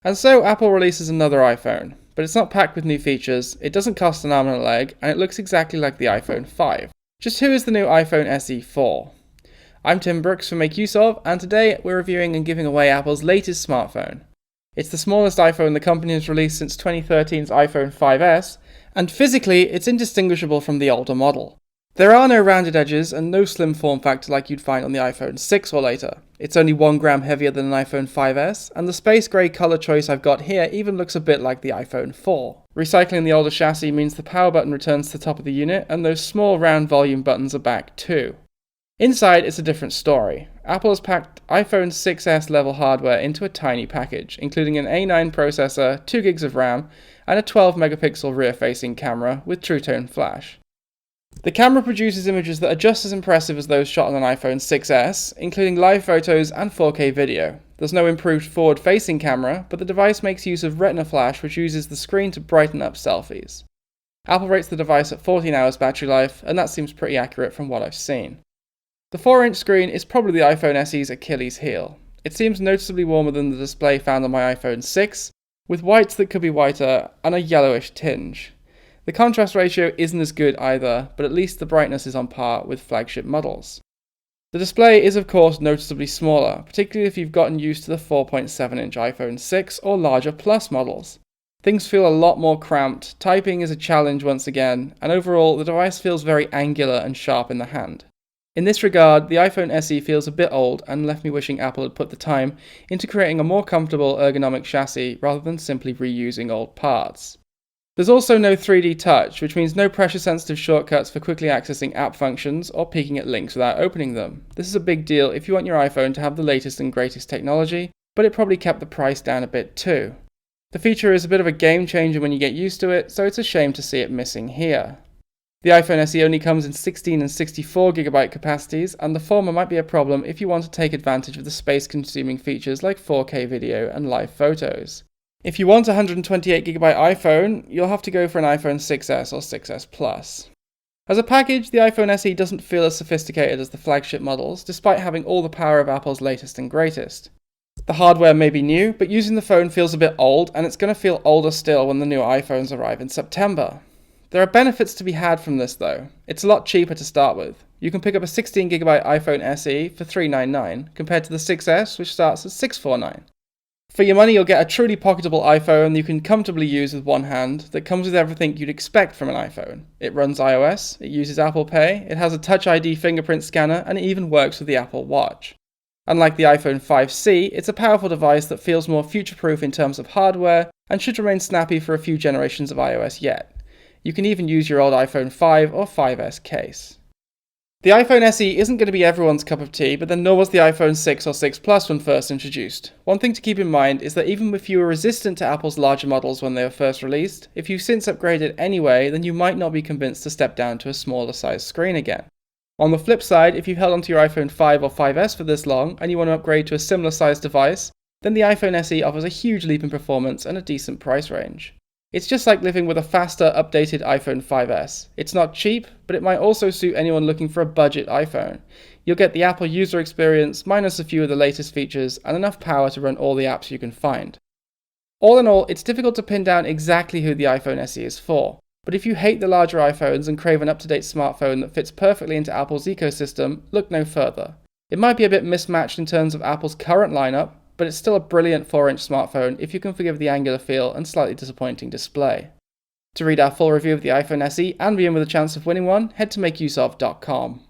And so Apple releases another iPhone, but it's not packed with new features, it doesn't cost an arm and a leg, and it looks exactly like the iPhone 5. Just who is the new iPhone SE for? I'm Tim Brooks from MakeUseOf, and today we're reviewing and giving away Apple's latest smartphone. It's the smallest iPhone the company has released since 2013's iPhone 5S, and physically it's indistinguishable from the older model. There are no rounded edges and no slim form factor like you'd find on the iPhone 6 or later. It's only 1 gram heavier than an iPhone 5S, and the space grey colour choice I've got here even looks a bit like the iPhone 4. Recycling the older chassis means the power button returns to the top of the unit, and those small round volume buttons are back too. Inside, it's a different story. Apple has packed iPhone 6S level hardware into a tiny package, including an A9 processor, 2 gigs of RAM, and a 12 megapixel rear-facing camera with True Tone flash. The camera produces images that are just as impressive as those shot on an iPhone 6S, including live photos and 4K video. There's no improved forward-facing camera, but the device makes use of Retina flash, which uses the screen to brighten up selfies. Apple rates the device at 14 hours battery life, and that seems pretty accurate from what I've seen. The 4-inch screen is probably the iPhone SE's Achilles heel. It seems noticeably warmer than the display found on my iPhone 6, with whites that could be whiter and a yellowish tinge. The contrast ratio isn't as good either, but at least the brightness is on par with flagship models. The display is of course noticeably smaller, particularly if you've gotten used to the 4.7-inch iPhone 6 or larger Plus models. Things feel a lot more cramped, typing is a challenge once again, and overall the device feels very angular and sharp in the hand. In this regard, the iPhone SE feels a bit old and left me wishing Apple had put the time into creating a more comfortable ergonomic chassis rather than simply reusing old parts. There's also no 3D touch, which means no pressure-sensitive shortcuts for quickly accessing app functions or peeking at links without opening them. This is a big deal if you want your iPhone to have the latest and greatest technology, but it probably kept the price down a bit too. The feature is a bit of a game changer when you get used to it, so it's a shame to see it missing here. The iPhone SE only comes in 16 and 64GB capacities, and the former might be a problem if you want to take advantage of the space-consuming features like 4K video and live photos. If you want a 128GB iPhone, you'll have to go for an iPhone 6S or 6S Plus. As a package, the iPhone SE doesn't feel as sophisticated as the flagship models, despite having all the power of Apple's latest and greatest. The hardware may be new, but using the phone feels a bit old, and it's going to feel older still when the new iPhones arrive in September. There are benefits to be had from this though. It's a lot cheaper to start with. You can pick up a 16GB iPhone SE for $399, compared to the 6S, which starts at $649. For your money, you'll get a truly pocketable iPhone you can comfortably use with one hand that comes with everything you'd expect from an iPhone. It runs iOS, it uses Apple Pay, it has a Touch ID fingerprint scanner, and it even works with the Apple Watch. Unlike the iPhone 5C, it's a powerful device that feels more future-proof in terms of hardware and should remain snappy for a few generations of iOS yet. You can even use your old iPhone 5 or 5S case. The iPhone SE isn't going to be everyone's cup of tea, but then nor was the iPhone 6 or 6 Plus when first introduced. One thing to keep in mind is that even if you were resistant to Apple's larger models when they were first released, if you've since upgraded anyway, then you might not be convinced to step down to a smaller size screen again. On the flip side, if you've held onto your iPhone 5 or 5S for this long and you want to upgrade to a similar sized device, then the iPhone SE offers a huge leap in performance and a decent price range. It's just like living with a faster, updated iPhone 5S. It's not cheap, but it might also suit anyone looking for a budget iPhone. You'll get the Apple user experience, minus a few of the latest features, and enough power to run all the apps you can find. All in all, it's difficult to pin down exactly who the iPhone SE is for, but if you hate the larger iPhones and crave an up-to-date smartphone that fits perfectly into Apple's ecosystem, look no further. It might be a bit mismatched in terms of Apple's current lineup, but it's still a brilliant 4-inch smartphone if you can forgive the angular feel and slightly disappointing display. To read our full review of the iPhone SE and be in with a chance of winning one, head to MakeUseOf.com.